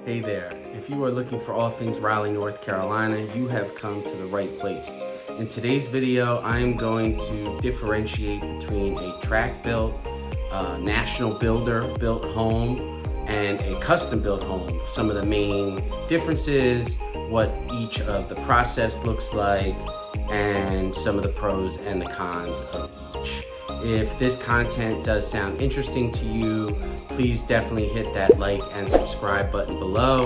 Hey there, if you are looking for all things Raleigh, North Carolina, you have come to the right place. In today's video, I am going to differentiate between a tract built, national builder built home and a custom built home. Some of the main differences, what each of the process looks like, and some of the pros and the cons of each. If this content does sound interesting to you, please definitely hit that like and subscribe button below,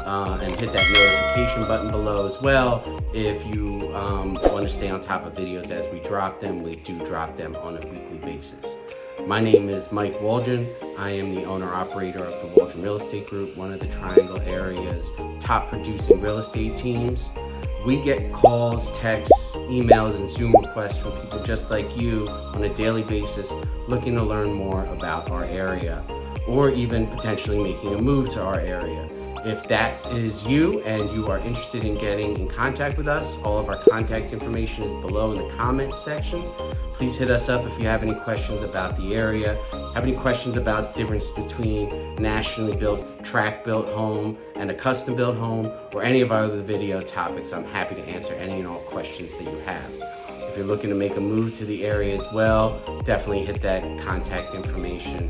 and hit that notification button below as well. If you want to stay on top of videos as we drop them, we do drop them on a weekly basis. My name is Mike Waldron. I am the owner-operator of the Waldron Real Estate Group, one of the Triangle area's top producing real estate teams. We get calls, texts, emails, and Zoom requests from people just like you on a daily basis looking to learn more about our area, or even potentially making a move to our area. If that is you and you are interested in getting in contact with us, all of our contact information is below in the comments section. Please hit us up if you have any questions about the area, have any questions about the difference between nationally built, tract built home and a custom built home, or any of our other video topics. I'm happy to answer any and all questions that you have. If you're looking to make a move to the area as well, definitely hit that contact information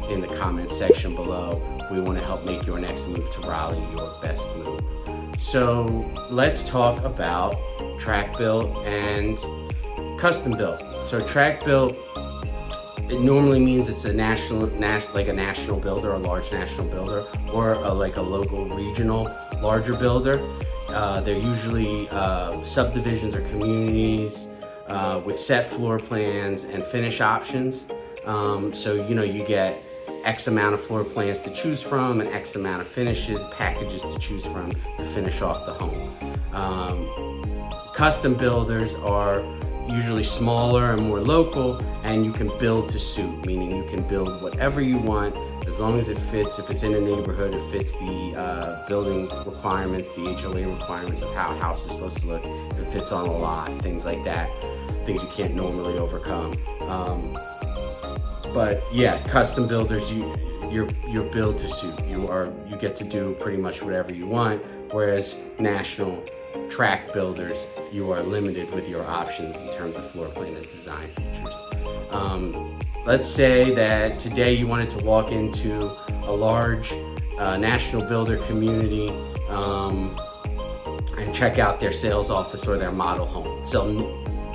in the comments section below. We want to help make your next move to Raleigh your best move. So let's talk about tract built and custom built. So tract built, it normally means it's a national builder, a large national builder, or like a local regional larger builder. They're usually subdivisions or communities with set floor plans and finish options. So you get X amount of floor plans to choose from and X amount of finishes, packages to choose from to finish off the home. Custom builders are usually smaller and more local, and you can build to suit, meaning you can build whatever you want as long as it fits. If it's in a neighborhood, it fits the building requirements, the HOA requirements of how a house is supposed to look, if it fits on a lot, things like that, things you can't normally overcome. But yeah, custom builders, you're built to suit. You get to do pretty much whatever you want, whereas national tract builders, you are limited with your options in terms of floor plan and design features. Let's say that today you wanted to walk into a large national builder community and check out their sales office or their model home. So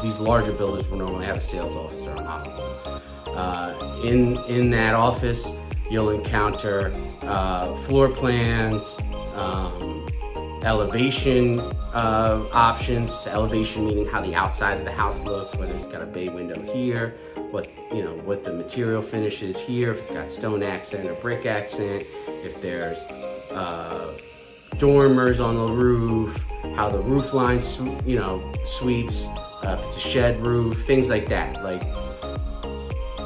these larger builders will normally have a sales office or a model home. In that office, you'll encounter floor plans, elevation options. Elevation meaning how the outside of the house looks, whether it's got a bay window here, what the material finish is here, if it's got stone accent or brick accent, if there's dormers on the roof, how the roof line sweeps, if it's a shed roof, things like that. Like,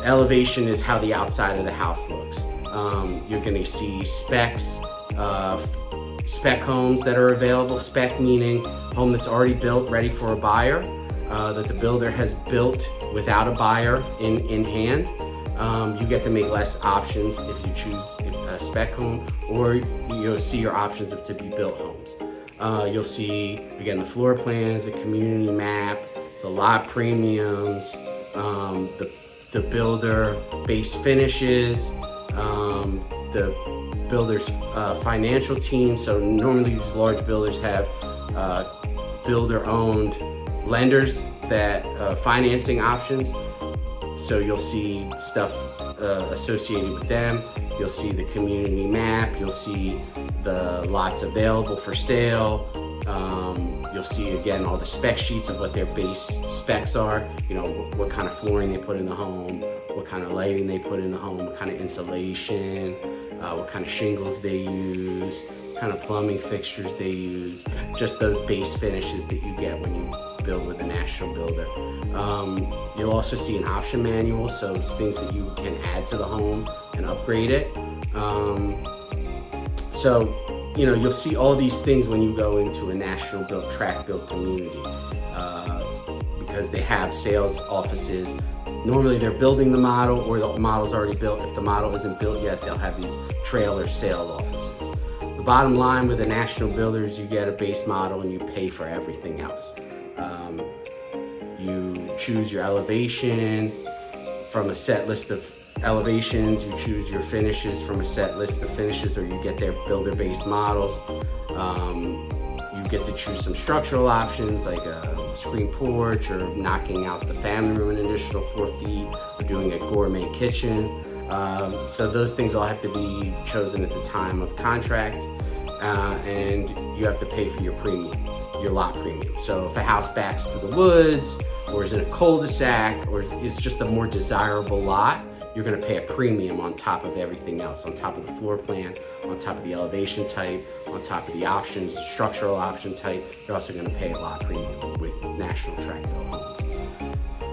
elevation is how the outside of the house looks. You're going to see specs, spec homes that are available. Spec meaning home that's already built, ready for a buyer, that the builder has built without a buyer in hand. You get to make less options if you choose a spec home, or you'll see your options of to-be-built homes. You'll see, again, the floor plans, the community map, the lot premiums, the builder base finishes, the builder's financial team. So normally these large builders have builder-owned lenders that financing options. So you'll see stuff associated with them. You'll see the community map. You'll see the lots available for sale. You'll see, again, all the spec sheets of what their base specs are, what kind of flooring they put in the home, what kind of lighting they put in the home, what kind of insulation, what kind of shingles they use, what kind of plumbing fixtures they use, just those base finishes that you get when you build with a national builder. You'll also see an option manual, so it's things that you can add to the home and upgrade it. You'll see all these things when you go into a national built, tract built community, because they have sales offices Normally they're building the model, or the model's already built. If the model isn't built yet, they'll have these trailer sales offices. The bottom line with a national builder is you get a base model and you pay for everything else. You choose your elevation from a set list of elevations, you choose your finishes from a set list of finishes, or you get their builder-based models. You get to choose some structural options like a screen porch, or knocking out the family room an additional 4 feet, or doing a gourmet kitchen. So those things all have to be chosen at the time of contract, and you have to pay for your premium, your lot premium. So if a house backs to the woods, or is in a cul-de-sac, or is just a more desirable lot, you're gonna pay a premium on top of everything else, on top of the floor plan, on top of the elevation type, on top of the options, the structural option type. You're also gonna pay a lot premium with national tract built homes.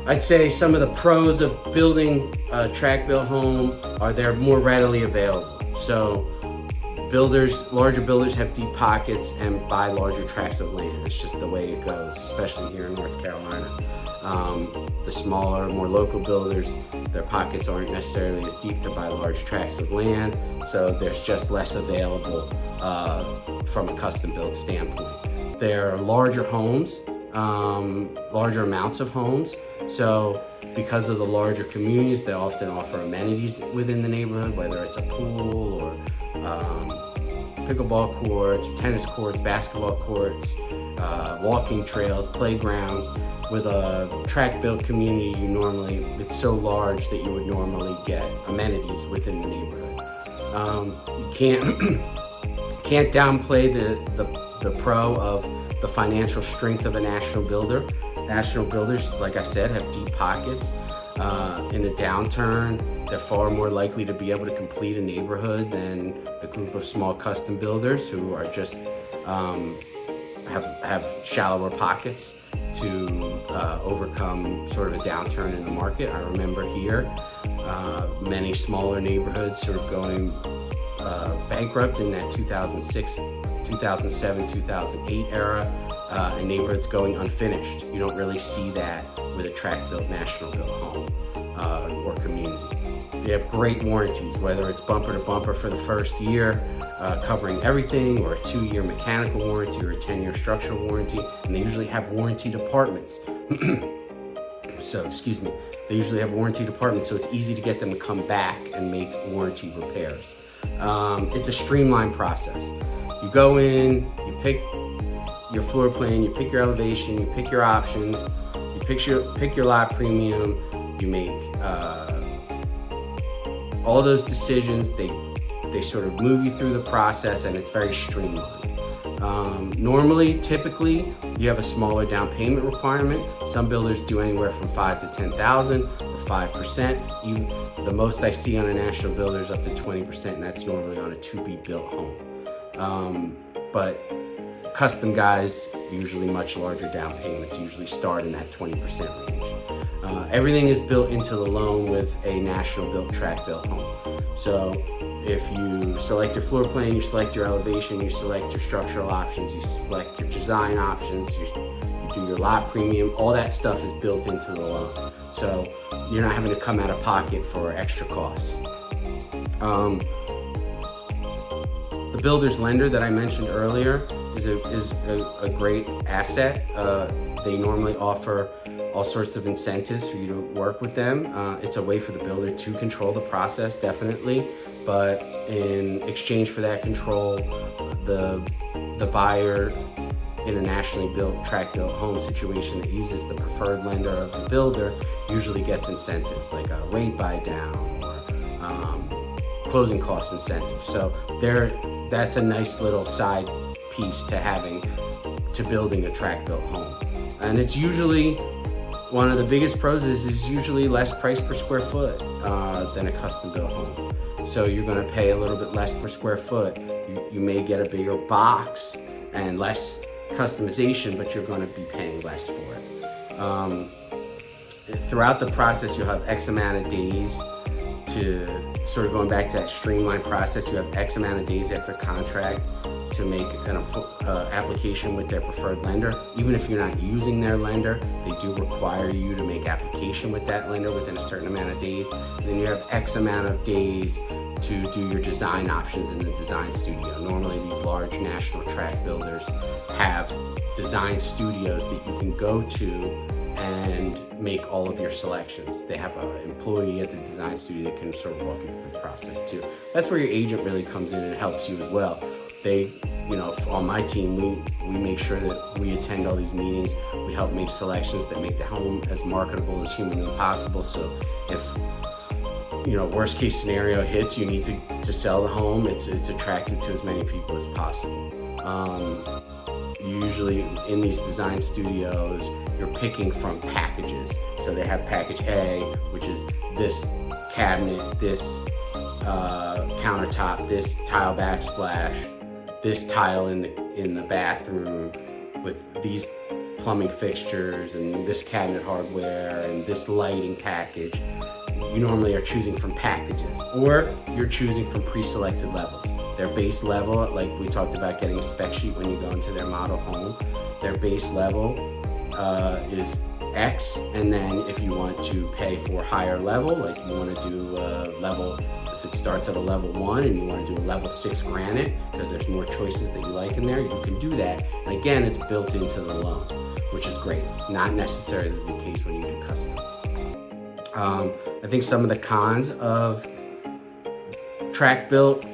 I'd say some of the pros of building a tract built home are they're more readily available. So larger builders have deep pockets and buy larger tracts of land. It's just the way it goes, especially here in North Carolina. The smaller, more local builders, their pockets aren't necessarily as deep to buy large tracts of land, so there's just less available from a custom built standpoint. They're larger homes, larger amounts of homes, so because of the larger communities, they often offer amenities within the neighborhood, whether it's a pool or pickleball courts, tennis courts, basketball courts, walking trails, playgrounds. With a tract built community, it's so large that you would normally get amenities within the neighborhood. You can't downplay the pro of the financial strength of a national builder. National builders, like I said, have deep pockets. In a downturn, they're far more likely to be able to complete a neighborhood than a group of small custom builders who are just have shallower pockets to overcome sort of a downturn in the market. I remember here many smaller neighborhoods sort of going bankrupt in that 2006, 2007, 2008 era, and neighborhoods going unfinished. You don't really see that with a tract built, national built home or community. They have great warranties, whether it's bumper to bumper for the first year, covering everything, or a 2-year mechanical warranty, or a 10-year structural warranty, and they usually have warranty departments. They usually have warranty departments, so it's easy to get them to come back and make warranty repairs. It's a streamlined process. You go in, you pick your floor plan, you pick your elevation, you pick your options, you pick your lot premium, you make all those decisions. They sort of move you through the process, and it's very streamlined. Typically, you have a smaller down payment requirement. Some builders do anywhere from $5,000 to $10,000 or 5%. The most I see on a national builder is up to 20%, and that's normally on a to-be built home. But custom guys, usually much larger down payments, usually start in that 20% range. Everything is built into the loan with a national built tract built home. So if you select your floor plan, you select your elevation, you select your structural options, you select your design options, you do your lot premium, all that stuff is built into the loan. So you're not having to come out of pocket for extra costs. The builder's lender that I mentioned earlier is a great asset. They normally offer all sorts of incentives for you to work with them. It's a way for the builder to control the process, definitely, but in exchange for that control, the buyer in a nationally built, tract built home situation that uses the preferred lender of the builder usually gets incentives like a rate buy down or closing cost incentives. So that's a nice little side piece to building a tract built home. And it's usually, one of the biggest pros is usually less price per square foot than a custom built home. So you're gonna pay a little bit less per square foot. You may get a bigger box and less customization, but you're gonna be paying less for it. Throughout the process, you'll have X amount of days to, sort of going back to that streamlined process, you have X amount of days after contract to make an application with their preferred lender. Even if you're not using their lender, they do require you to make application with that lender within a certain amount of days. And then you have X amount of days to do your design options in the design studio. Normally these large national tract builders have design studios that you can go to and make all of your selections. They have an employee at the design studio that can sort of walk you through the process too. That's where your agent really comes in and helps you as well. They, on my team, we make sure that we attend all these meetings. We help make selections that make the home as marketable as humanly possible. So if worst case scenario hits, you need to sell the home, it's attractive to as many people as possible. Usually in these design studios, you're picking from packages. So they have package A, which is this cabinet, this countertop, this tile backsplash, this tile in the bathroom with these plumbing fixtures and this cabinet hardware and this lighting package. You normally are choosing from packages, or you're choosing from pre-selected levels. Their base level, like we talked about getting a spec sheet when you go into their model home, their base level is X, and then if you want to pay for higher level, like you want to do level, if it starts at a level 1 and you want to do a level 6 granite, because there's more choices that you like in there, you can do that. And again, it's built into the loan, which is great. Not necessarily the case when you do custom. I think some of the cons of tract built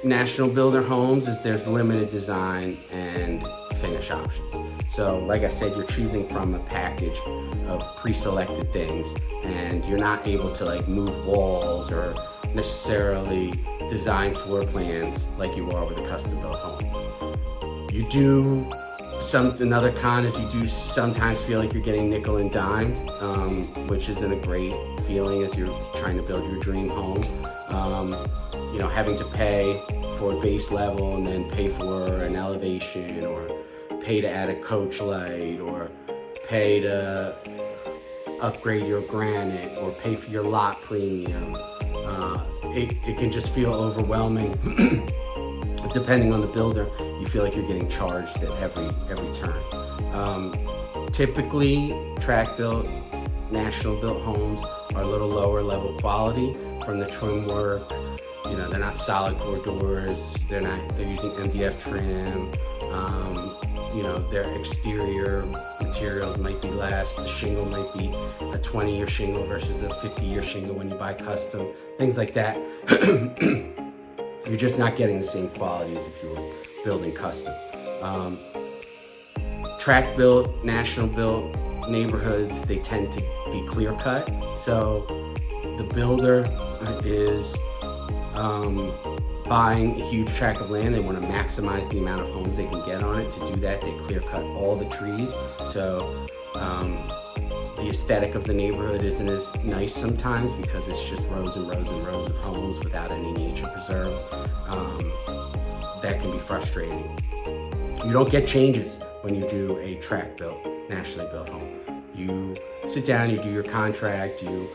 national builder homes is there's limited design and finish options. So like I said, you're choosing from a package of pre-selected things, and you're not able to like move walls or necessarily design floor plans like you are with a custom built home. You do another con is you do sometimes feel like you're getting nickel and dimed, which isn't a great feeling as you're trying to build your dream home. Having to pay for a base level and then pay for an elevation, or pay to add a coach light, or pay to upgrade your granite, or pay for your lot premium. It can just feel overwhelming. Depending on the builder, you feel like you're getting charged at every turn. Typically, tract built, national built homes are a little lower level quality from the trim work. They're not solid core doors. They're using MDF trim. Their exterior materials might be less. The shingle might be a 20-year shingle versus a 50-year shingle when you buy custom. Things like that. You're just not getting the same quality as if you were building custom. Tract built, national built neighborhoods, they tend to be clear cut. So the builder is buying a huge tract of land. They want to maximize the amount of homes they can get on it. To do that, they clear cut all the trees. So the aesthetic of the neighborhood isn't as nice sometimes because it's just rows and rows and rows of homes without any nature preserves. That can be frustrating. You don't get changes when you do a tract built, nationally built home. You sit down, you do your contract, you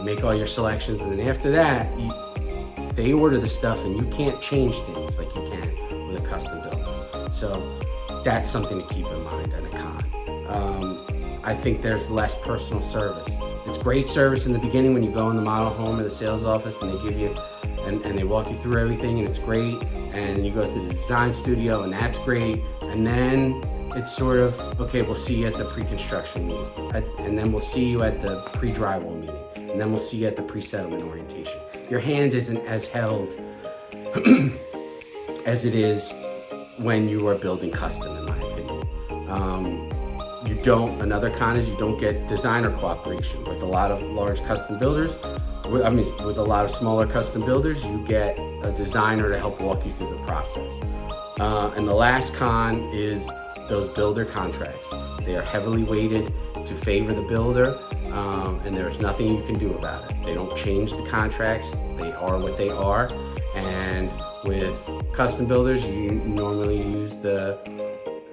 make all your selections, and then after that, they order the stuff and you can't change things like you can with a custom build. So that's something to keep in mind and a con. I think there's less personal service. It's great service in the beginning when you go in the model home or the sales office and they give you, and they walk you through everything, and it's great. And you go through the design studio and that's great. And then it's sort of, okay, we'll see you at the pre-construction meeting. And then we'll see you at the pre-drywall meeting. And then we'll see you at the pre-settlement orientation. Your hand isn't as held as it is when you are building custom, in my opinion. Another con is you don't get designer cooperation. With a lot of large custom builders, with a lot of smaller custom builders, you get a designer to help walk you through the process. And the last con is those builder contracts. They are heavily weighted to favor the builder, and there's nothing you can do about it. They don't change the contracts. They are what they are. And with custom builders, you normally use the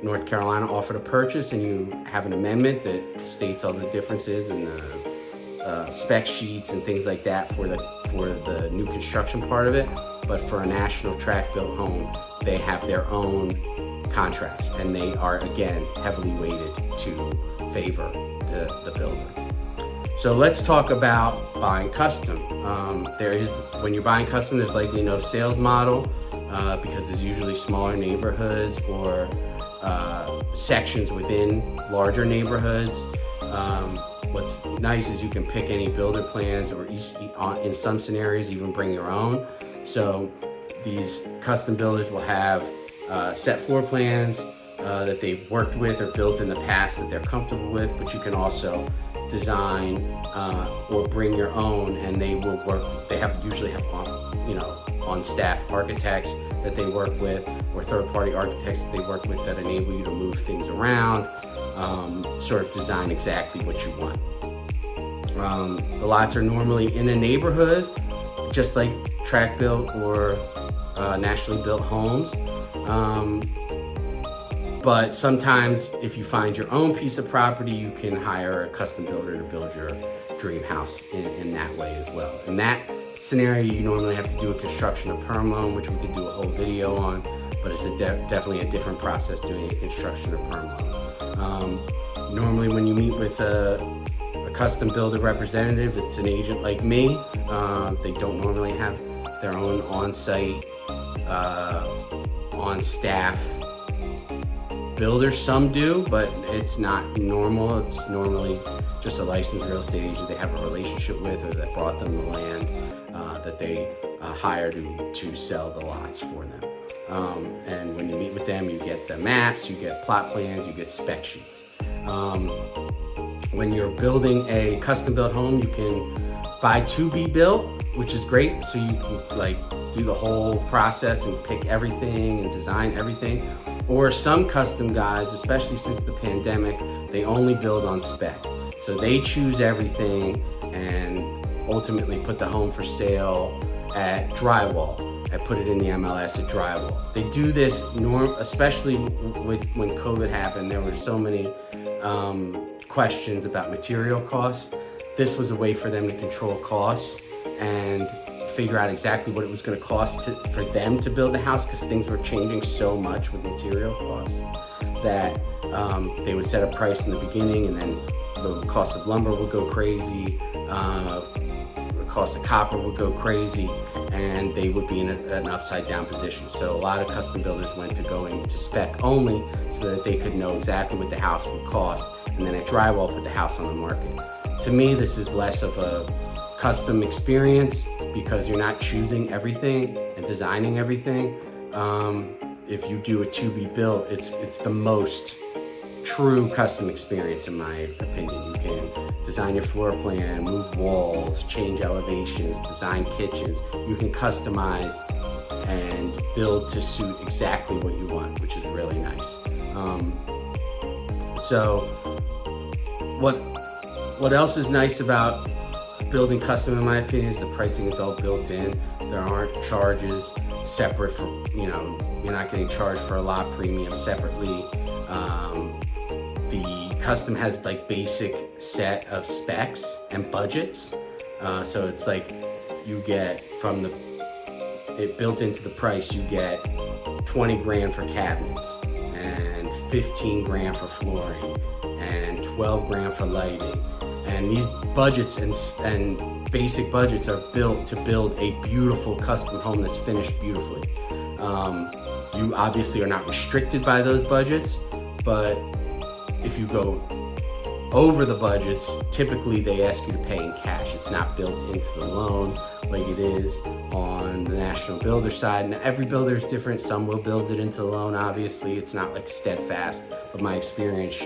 North Carolina offer to purchase, and you have an amendment that states all the differences in the spec sheets and things like that for the new construction part of it. But for a national tract built home, they have their own contracts, and they are again heavily weighted to favor the builder. So let's talk about buying custom. When you're buying custom, there's likely no sales model because there's usually smaller neighborhoods or sections within larger neighborhoods. What's nice is you can pick any builder plans, or in some scenarios even bring your own. So these custom builders will have set floor plans that they've worked with or built in the past that they're comfortable with, but you can also design or bring your own, and they will work. They usually have on staff architects that they work with, or third-party architects that they work with that enable you to move things around, sort of design exactly what you want. The lots are normally in a neighborhood, just like tract built or nationally built homes. But sometimes if you find your own piece of property, you can hire a custom builder to build your dream house in that way as well. In that scenario, you normally have to do a construction or perm loan, which we could do a whole video on, but it's definitely a different process doing a construction or perm loan. Normally when you meet with a custom builder representative, it's an agent like me. They don't normally have their own on-site, on-staff builders. Some do, but it's not normal. It's normally just a licensed real estate agent they have a relationship with, or that brought them the land that they hire to sell the lots for them. And when you meet with them, you get the maps, you get plot plans, you get spec sheets. When you're building a custom built home, you can buy to be built, which is great. So you can do the whole process and pick everything and design everything. Or some custom guys, especially since the pandemic, they only build on spec. So they choose everything and ultimately put the home for sale at drywall. I put it in the MLS at drywall. They do this especially when COVID happened. There were so many questions about material costs. This was a way for them to control costs and figure out exactly what it was going to cost for them to build the house, because things were changing so much with material costs that they would set a price in the beginning, and then the cost of lumber would go crazy, the cost of copper would go crazy, and they would be in an upside down position. So a lot of custom builders went to going to spec only so that they could know exactly what the house would cost, and then at drywall put the house on the market. To me, this is less of a custom experience because you're not choosing everything and designing everything. If you do a to be built, it's the most true custom experience in my opinion. You can design your floor plan, move walls, change elevations, design kitchens. You can customize and build to suit exactly what you want, which is really nice. So what else is nice about building custom, in my opinion, is the pricing is all built in. There aren't charges separate for, you're not getting charged for a lot premium separately. The custom has basic set of specs and budgets. So it's you get it built into the price, you get 20 grand for cabinets and 15 grand for flooring and 12 grand for lighting. And these budgets and basic budgets are built to build a beautiful custom home that's finished beautifully. You obviously are not restricted by those budgets, but if you go over the budgets, typically they ask you to pay in cash. It's not built into the loan like it is on the national builder side. And every builder is different. Some will build it into the loan, obviously. It's not steadfast, but my experience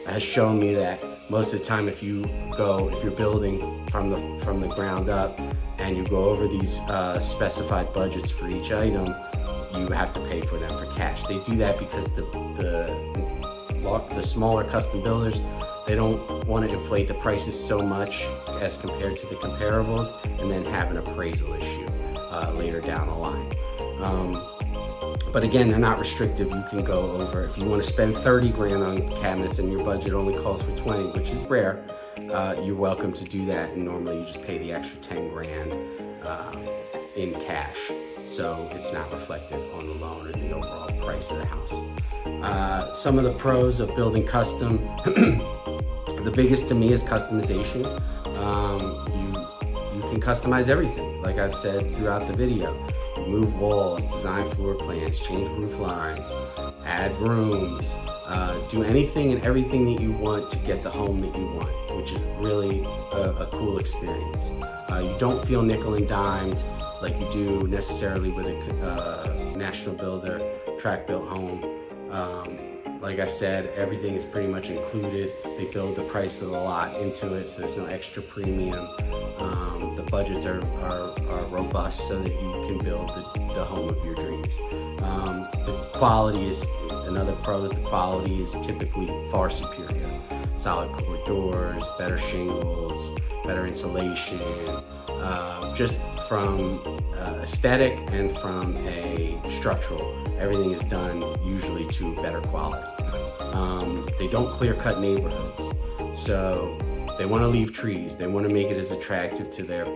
has shown me that most of the time if you're building from the ground up and you go over these specified budgets for each item, you have to pay for them for cash. They do that because the smaller custom builders, they don't want to inflate the prices so much as compared to the comparables and then have an appraisal issue later down the line. But again, they're not restrictive. You can go over. If you want to spend 30 grand on cabinets and your budget only calls for 20, which is rare, you you're welcome to do that, and normally you just pay the extra 10 grand in cash, so it's not reflected on the loan or the overall price of the house. Some of the pros of building custom, the biggest to me is customization. You can customize everything, like I've said throughout the video. Move walls, design floor plans, change roof lines, add rooms, do anything and everything that you want to get the home that you want, which is really a cool experience. You don't feel nickel and dimed like you do necessarily with a national builder, Tract built home. Like I said, everything is pretty much included. They build the price of the lot into it, so there's no extra premium. The budgets are robust so that you can build the home of your dreams. The quality is, another pro is the quality is typically far superior. Solid core doors, better shingles, better insulation, just from aesthetic and from a structural. Everything is done usually to better quality. They don't clear cut neighborhoods, so they want to leave trees. They want to make it as attractive to their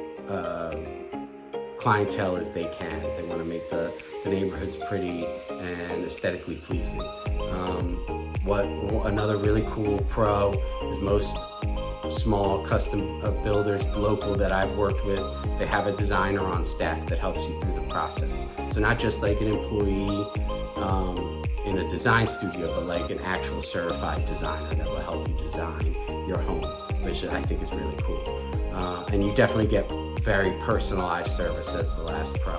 clientele as they can. They want to make the neighborhoods pretty and aesthetically pleasing. Another really cool pro is most small custom builders, local that I've worked with, they have a designer on staff that helps you through the process. So not just like an employee in a design studio, but like an actual certified designer that will help you design your home, which I think is really cool. And you definitely get very personalized service as the last pro.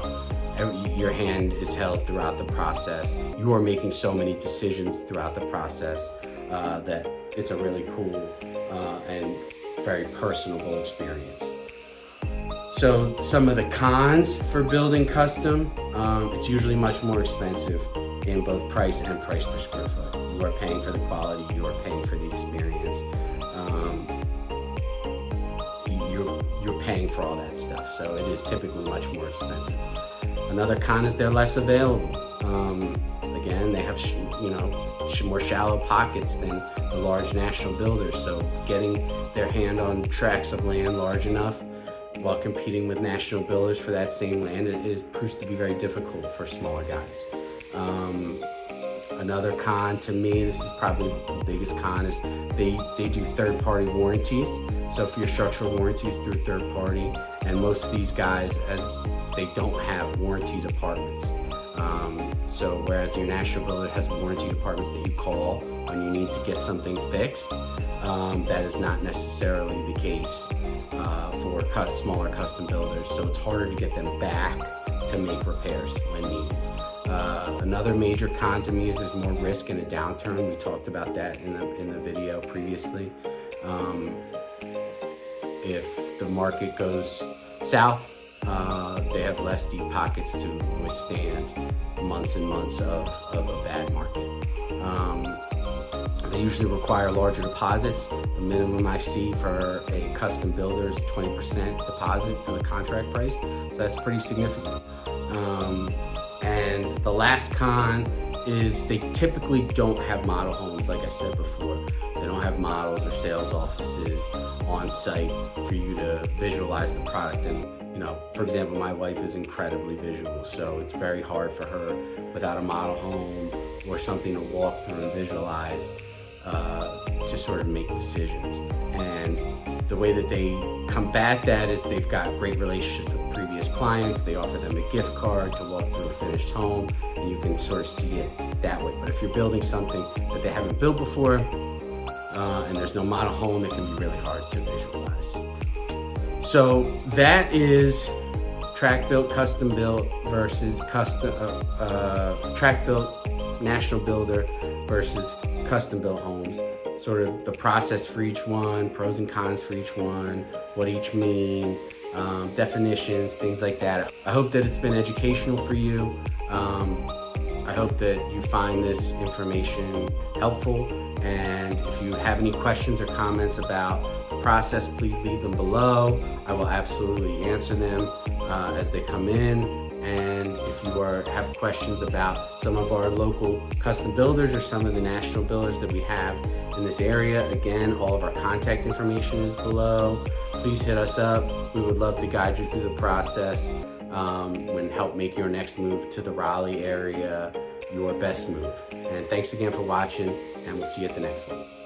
Your hand is held throughout the process. You are making so many decisions throughout the process that it's a really cool and very personable experience. So some of the cons for building custom, it's usually much more expensive in both price and price per square foot. You are paying for the quality, you are paying for the experience. You're paying for all that stuff, so it is typically much more expensive. Another con is they're less available. Again, they have more shallow pockets than the large national builders, so getting their hand on tracts of land large enough while competing with national builders for that same land proves to be very difficult for smaller guys. Another con to me, this is probably the biggest con, is they do third-party warranties. So for your structural warranties through third party, and most of these guys, as they don't have warranty departments. So whereas your national builder has warranty departments that you call when you need to get something fixed, that is not necessarily the case for smaller custom builders. So it's harder to get them back to make repairs when needed. Another major con to me is there's more risk in a downturn. We talked about that in the video previously. If the market goes south, they have less deep pockets to withstand months and months of a bad market. They usually require larger deposits. The minimum I see for a custom builder is 20% deposit for the contract price, so that's pretty significant. And the last con is they typically don't have model homes, like I said before. They don't have models or sales offices on site for you to visualize the product. And for example, my wife is incredibly visual, so it's very hard for her without a model home or something to walk through and visualize to sort of make decisions. And the way that they combat that is they've got great relationships with previous clients. They offer them a gift card to walk through a finished home, and you can sort of see it that way. But if you're building something that they haven't built before, and there's no model home, it can be really hard to visualize. So that is tract built, custom built versus tract built, national builder versus custom built homes. Sort of the process for each one, pros and cons for each one, what each mean, definitions, things like that. I hope that it's been educational for you. I hope that you find this information helpful, and if you have any questions or comments about the process, please leave them below. I will absolutely answer them as they come in, And if you have questions about some of our local custom builders or some of the national builders that we have in this area, again, all of our contact information is below. Please hit us up. We would love to guide you through the process and help make your next move to the Raleigh area your best move. And thanks again for watching, and we'll see you at the next one.